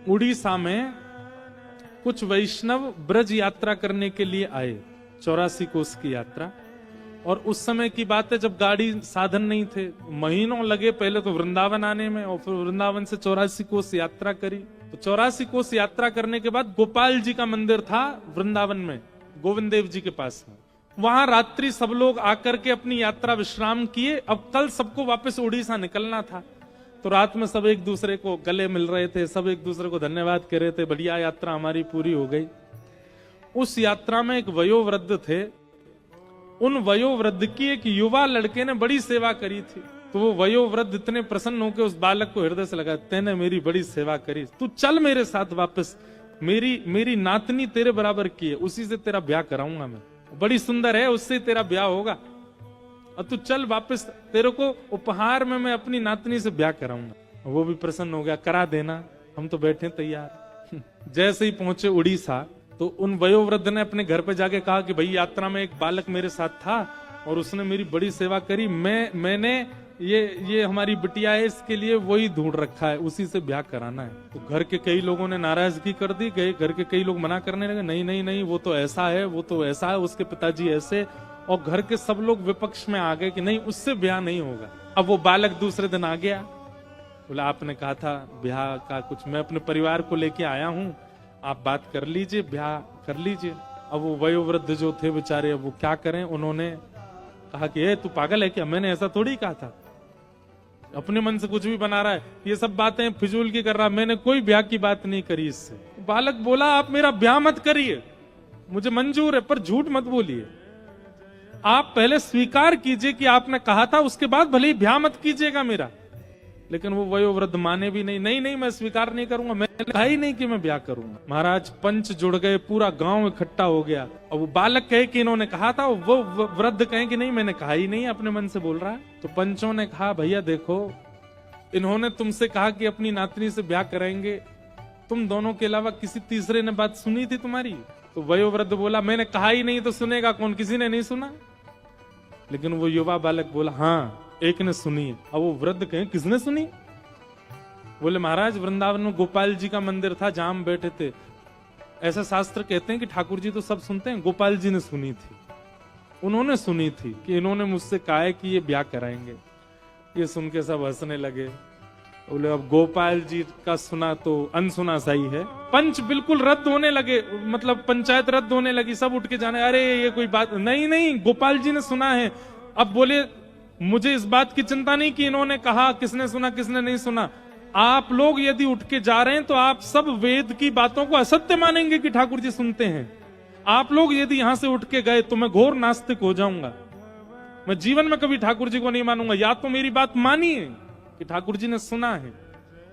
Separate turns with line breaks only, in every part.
उड़ीसा में कुछ वैष्णव ब्रज यात्रा करने के लिए आए, 84 कोस की यात्रा। और उस समय की बात है जब गाड़ी साधन नहीं थे, महीनों लगे पहले तो वृंदावन आने में, और फिर वृंदावन से 84 कोस यात्रा करी। तो 84 कोस यात्रा करने के बाद गोपाल जी का मंदिर था वृंदावन में, गोविंद देव जी के पास में। वहां रात्रि सब लोग आकर के अपनी यात्रा विश्राम किए। अब कल सबको वापस उड़ीसा निकलना था, तो रात में सब एक दूसरे को गले मिल रहे थे, सब एक दूसरे को धन्यवाद कह रहे थे, बढ़िया यात्रा हमारी पूरी हो गई। उस यात्रा में एक वयोवृद्ध थे, उन वयोवृद्ध की एक युवा लड़के ने बड़ी सेवा करी थी। तो वो वयोवृद्ध इतने प्रसन्न होकर उस बालक को हृदय से लगा, तेने मेरी बड़ी सेवा करी, तू चल मेरे साथ वापस, मेरी नातनी तेरे बराबर की है, उसी से तेरा ब्याह कराऊंगा मैं, बड़ी सुंदर है, उससे तेरा ब्याह होगा, और तू चल वापस, तेरे को उपहार में मैं अपनी नातनी से ब्याह कराऊंगा। वो भी प्रसन्न हो गया, करा देना, हम तो बैठे तैयार। जैसे ही पहुंचे उड़ीसा, तो उन वयोवृद्ध ने अपने घर पे जाके कहा कि भाई यात्रा में एक बालक मेरे साथ था और उसने मेरी बड़ी सेवा करी, मैंने ये हमारी बिटिया है, इसके लिए वही ढूंढ रखा है, उसी से ब्याह कराना है। तो घर के कई लोगों ने नाराजगी कर दी, घर के कई लोग मना करने लगे, नहीं नहीं नहीं, वो तो ऐसा है, वो तो ऐसा है, उसके पिताजी ऐसे, और घर के सब लोग विपक्ष में आ गए कि नहीं, उससे ब्याह नहीं होगा। अब वो बालक दूसरे दिन आ गया, बोला आपने कहा था ब्याह का कुछ, मैं अपने परिवार को लेके आया हूँ, आप बात कर लीजिए, ब्याह कर लीजिए। अब वो वयोवृद्ध जो थे बेचारे, अब वो क्या करें, उन्होंने कहा कि ए तू पागल है क्या, मैंने ऐसा थोड़ी कहा था, अपने मन से कुछ भी बना रहा है, ये सब बातें फिजूल की कर रहा, मैंने कोई ब्याह की बात नहीं करी इससे। बालक बोला आप मेरा ब्याह मत करिए, मुझे मंजूर है, पर झूठ मत बोलिए, आप पहले स्वीकार कीजिए कि आपने कहा था, उसके बाद भले ही ब्याह मत कीजिएगा मेरा। लेकिन वो वयोवृद्ध माने भी नहीं, नहीं नहीं मैं स्वीकार नहीं करूंगा, मैंने कहा ही नहीं कि मैं ब्याह करूंगा। महाराज पंच जुड़ गए, पूरा गांव इकट्ठा हो गया, और वो बालक कहे कि इन्होंने कहा था, वो वृद्ध कहे कि नहीं मैंने कहा ही नहीं, अपने मन से बोल रहा है। तो पंचों ने कहा भैया देखो, इन्होंने तुमसे कहा कि अपनी नातनी से ब्याह कराएंगे, तुम दोनों के अलावा किसी तीसरे ने बात सुनी थी तुम्हारी? तो वयोवृद्ध बोला मैंने कहा ही नहीं तो सुनेगा कौन, किसी ने नहीं सुना। लेकिन वो युवा बालक बोला हाँ एक ने सुनी है। अब वो वृद्ध कहे किसने सुनी? बोले महाराज वृंदावन में गोपाल जी का मंदिर था जहां हम बैठे थे, ऐसा शास्त्र कहते हैं कि ठाकुर जी तो सब सुनते हैं, गोपाल जी ने सुनी थी, उन्होंने सुनी थी कि इन्होंने मुझसे कहा है कि ये ब्याह कराएंगे। ये सुन के सब हंसने लगे, बोले अब गोपाल जी का सुना तो अनसुना सही है। पंच बिल्कुल रद्द होने लगे, मतलब पंचायत रद्द होने लगी, सब उठ के जाने, अरे ये कोई बात नहीं, नहीं गोपाल जी ने सुना है। अब बोले मुझे इस बात की चिंता नहीं कि इन्होंने कहा किसने सुना किसने नहीं सुना, आप लोग यदि उठ के जा रहे हैं तो आप सब वेद की बातों को असत्य मानेंगे कि ठाकुर जी सुनते हैं। आप लोग यदि यहां से उठ के गए तो मैं घोर नास्तिक हो जाऊंगा, मैं जीवन में कभी ठाकुर जी को नहीं मानूंगा। या तो मेरी बात मानिए कि ठाकुर जी ने सुना है,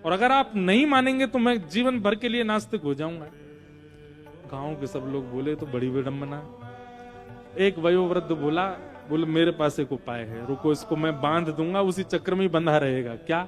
और अगर आप नहीं मानेंगे तो मैं जीवन भर के लिए नास्तिक हो जाऊंगा। गांव के सब लोग बोले तो बड़ी विडंबना। एक वयोवृद्ध बोला मेरे पास एक उपाय है, रुको इसको मैं बांध दूंगा, उसी चक्र में ही बंधा रहेगा। क्या?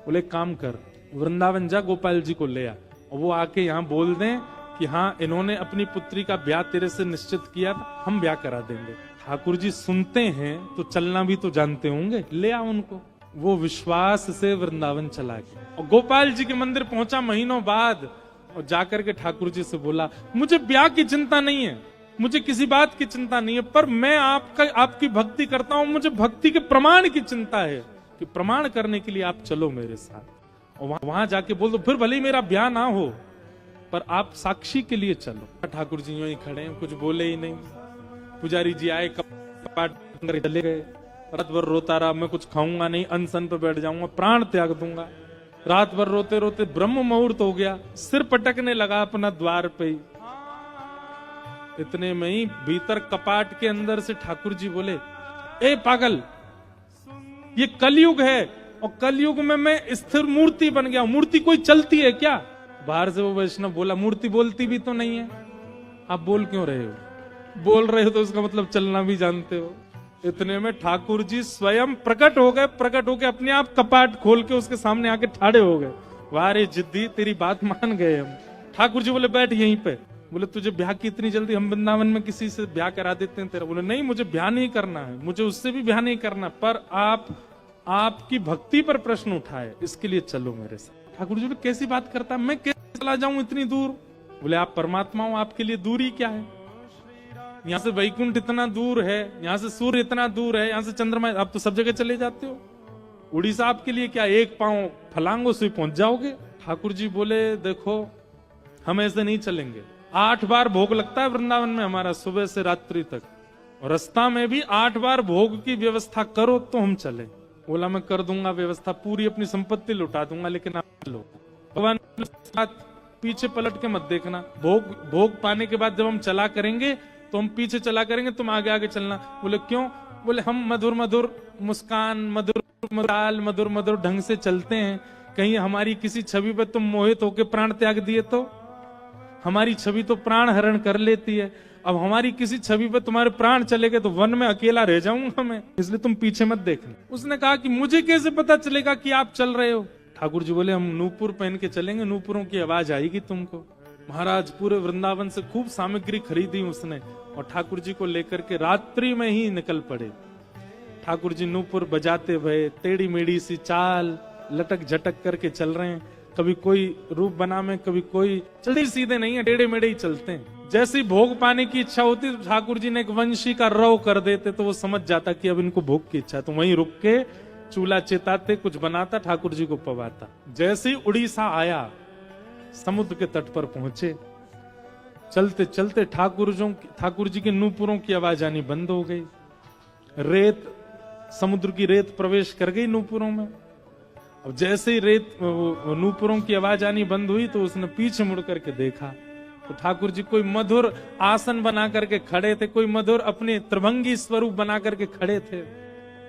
बोले काम कर, वृंदावन जा गोपाल जी को ले आ, और वो आके यहाँ बोल दें कि हाँ इन्होंने अपनी पुत्री का ब्याह तेरे से निश्चित किया था, हम ब्याह करा देंगे। ठाकुर जी सुनते हैं तो चलना भी तो जानते होंगे, ले आ उनको। वो विश्वास से वृंदावन चला गया और गोपाल जी के मंदिर पहुंचा महीनों बाद, और जाकर के ठाकुर जी से बोला मुझे ब्याह की चिंता नहीं है, मुझे किसी बात की चिंता नहीं है, पर मैं आपकी भक्ति करता हूं, मुझे भक्ति के प्रमाण की चिंता है कि प्रमाण करने के लिए आप चलो मेरे साथ। और वहां जाके बोल दो फिर भले ही मेरा ब्याह ना हो पर आप साक्षी के लिए चलो। ठाकुर जी यूं ही खड़े हैं, कुछ बोले ही नहीं। पुजारी जी आए, कपाट चले गए। रात भर रोता रहा, मैं कुछ खाऊंगा नहीं, अनशन पे बैठ जाऊंगा, प्राण त्याग दूंगा। रात भर रोते रोते ब्रह्म मुहूर्त हो गया, सिर पटकने लगा अपना द्वार पे ही। इतने में ही भीतर कपाट के अंदर से ठाकुर जी बोले ए पागल, ये कलयुग है और कलयुग में मैं स्थिर मूर्ति बन गया हूं, मूर्ति कोई चलती है क्या? बाहर से वो वैष्णव बोला मूर्ति बोलती भी तो नहीं है, आप बोल क्यों रहे हो? बोल रहे हो तो उसका मतलब चलना भी जानते हो। इतने में ठाकुर जी स्वयं प्रकट हो गए, प्रकट होके अपने आप कपाट खोल के उसके सामने आके ठाड़े हो गए। वाह रे जिद्दी, तेरी बात मान गए हम। ठाकुर जी बोले बैठ यहीं पे। बोले तुझे ब्याह की इतनी जल्दी, हम वृंदावन में किसी से ब्याह करा देते हैं तेरा। बोले नहीं मुझे ब्याह नहीं करना है, मुझे उससे भी ब्याह नहीं करना, पर आपकी भक्ति पर प्रश्न उठाए, इसके लिए चलो मेरे साथ। ठाकुर जी बोले कैसी बात करता है, मैं कैसे चला जाऊं इतनी दूर? बोले आप परमात्मा हो, आपके लिए दूरी क्या है? यहाँ से वैकुंठ इतना दूर है, यहाँ से सूर्य इतना दूर है, यहाँ से चंद्रमा, आप तो सब जगह चले जाते हो। उड़ीसा आपके लिए क्या, एक पांव फलांगों से पहुंच जाओगे। ठाकुर जी बोले देखो हम ऐसे नहीं चलेंगे। 8 बार भोग लगता है वृंदावन में हमारा, सुबह से रात्रि तक, और रास्ता में भी 8 बार भोग की व्यवस्था करो तो हम चले। बोला मैं कर दूंगा व्यवस्था, पूरी अपनी संपत्ति लुटा दूंगा, लेकिन आप चलो। भगवान पीछे पलट के मत देखना, भोग पाने के बाद जब हम चला करेंगे तो हम पीछे चला करेंगे, तुम आगे आगे चलना। बोले क्यों? बोले हम मधुर मधुर मुस्कान, मधुर मधुर मधुर ढंग से चलते हैं, कहीं हमारी किसी छवि पे तुम मोहित होकर प्राण त्याग दिए तो? हमारी छवि तो प्राण हरण कर लेती है, अब हमारी किसी छवि पे तुम्हारे प्राण चले गए तो वन में अकेला रह जाऊंगा मैं, इसलिए तुम पीछे मत देखना। उसने कहा कि मुझे कैसे पता चलेगा कि आप चल रहे हो? ठाकुर जी बोले हम नूपुर पहन के चलेंगे, नूपुरों की आवाज आएगी तुमको। महाराज पूरे वृंदावन से खूब सामग्री खरीदी उसने, और ठाकुर जी को लेकर के रात्रि में ही निकल पड़े। ठाकुर जी नूपुर बजाते हुए टेढ़ी मेढ़ी सी चाल लटक झटक करके चल रहे हैं, कभी कोई रूप बना में, कभी कोई, चलते सीधे नहीं है, टेढ़े मेढ़े ही चलते हैं। जैसी भोग पाने की इच्छा होती तो ठाकुर जी ने एक वंशी का रव कर देते तो वो समझ जाता कि अब इनको भोग की इच्छा, तो वहीं रुक के चूल्हा चेताते, कुछ बनाता, ठाकुर जी को पवाता। जैसे ही उड़ीसा आया, समुद्र के तट पर पहुंचे, चलते चलते ठाकुर जी के नूपुरों की आवाज आनी बंद हो गई। रेत, समुद्र की रेत प्रवेश कर गई नूपुरों में। अब जैसे ही नूपुरों की आवाज आनी बंद हुई तो उसने पीछे मुड़ करके देखा तो ठाकुर जी कोई मधुर आसन बना करके खड़े थे, कोई मधुर अपने त्रिभंगी स्वरूप बना करके खड़े थे।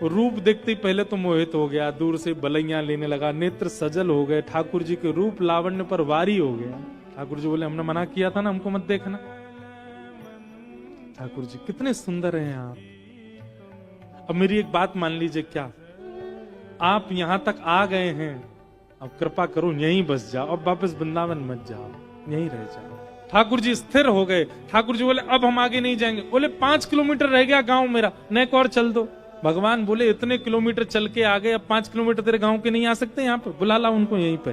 रूप देखते ही पहले तो मोहित हो गया, दूर से बलैया लेने लगा, नेत्र सजल हो गए, ठाकुर जी के रूप लावण्य पर वारी हो गया। ठाकुर जी बोले हमने मना किया था ना, हमको मत देखना। ठाकुर जी कितने सुंदर हैं आप। अब मेरी एक बात मान लीजिए, क्या आप यहां तक आ गए हैं, अब कृपा करो यहीं बस जाओ, अब वापस वृंदावन मत जाओ, यहीं रह जाओ। ठाकुर जी स्थिर हो गए। ठाकुर जी बोले अब हम आगे नहीं जाएंगे। बोले 5 किलोमीटर रह गया गांव मेरा, नेक और चल दो। भगवान बोले इतने किलोमीटर चल के आ गए, अब 5 किलोमीटर तेरे गांव के नहीं आ सकते यहाँ पे? बुला ला उनको यहीं पे।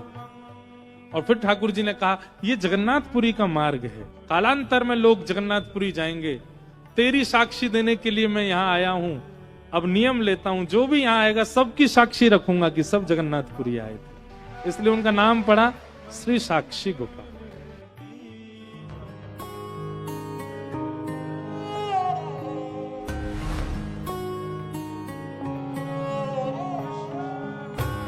और फिर ठाकुर जी ने कहा ये जगन्नाथपुरी का मार्ग है, कालांतर में लोग जगन्नाथपुरी जाएंगे, तेरी साक्षी देने के लिए मैं यहाँ आया हूँ। अब नियम लेता हूँ, जो भी यहाँ आएगा सबकी साक्षी रखूंगा कि सब जगन्नाथपुरी आए थे। इसलिए उनका नाम पड़ा श्री साक्षी गोपाल।